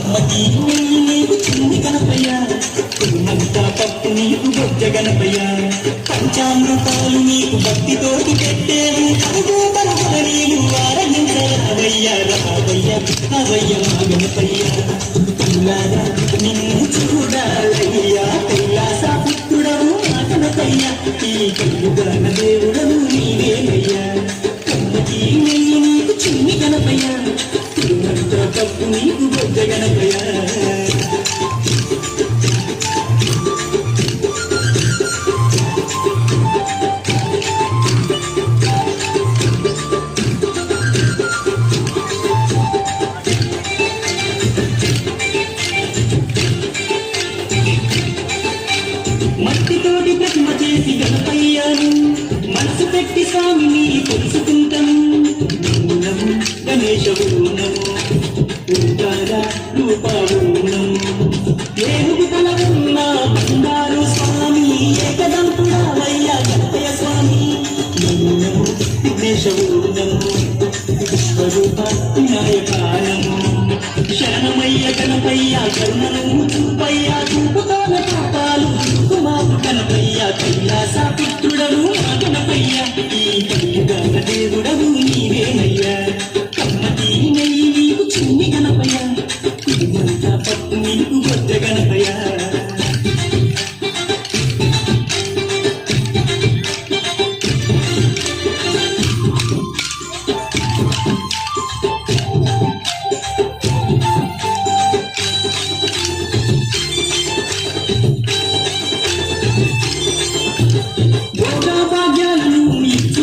కమ్మకి నీకు చిన్ని గణపయ్య కుమ్మంతా పప్పు నీకు బొజ్జ గణపయ్య పంచామృతాలు నీకు భక్తితోటి పెట్టేవు కనుగోపరముల నీవు ఆరగించరావయ్య రావయ్య అవయ్య మా గణపయ్య పిల్లగా నిన్ను చూడాలయ్యా కైలాస పుత్రుడవు మా గణపయ్య ఈ కలుగాన దేవుడవు నీవేనయ్యా కమ్మకి నీకు చిన్ని గణపయ్య కుమ్మంతా పప్పు నీకు బొజ్జ గణపయ్య మట్టితోటి ప్రతిమ చేసి గణపయ్యాను మనసు పెట్టి స్వామిని తెలుసుకుంటాము నమో గణేశవు నమో ఓంకార రూపావు నమో ఏనుగు తల ఉన్న బంగారు స్వామి ఏకదంతుడావయ్య గణపయ్య స్వామి నమో విఘ్నేశవు నమో విశ్వరూప వినాయక నమో శరణమయ్య గణపయ్య కరుణను చూపయ్య చూపుతోన పాపాలు మాకు గణపయ్య కైలాస పుత్రుడవు మా గణపయ్య ఈ కలుగాన దేవుడవు నీవేనయ్యా కమ్మటి నెయ్యి నీకు చిన్ని గణపయ్య కుటుంబంతా పప్పు నీకు బొజ్జ గణపయ్య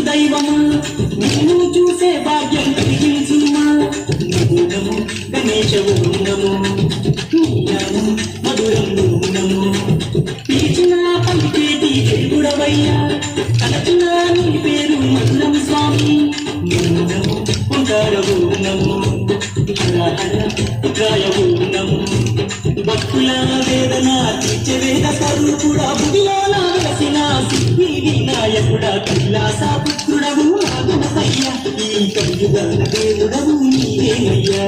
దైవమా నిన్ను చూసే భాగ్యం కలిగించుమా నమో గణేశవు నమో నీయాను మధురము నమో పిలిచిన పలికేటి దేవుడవయ్యా తలచిన నీ పేరు మధురం స్వామి నమో ఓంకారవు నమో హరహరయవు నమో భక్తుల వేదన తీర్చే వేద స్వరూపుడా బుడిలో వెలసిన సిద్ధి వినాయకుడా కైలాస పుత్రుడవు మా గణపయ్య ఈ కలియుగాన దేవుడవు నీవేనయ్యా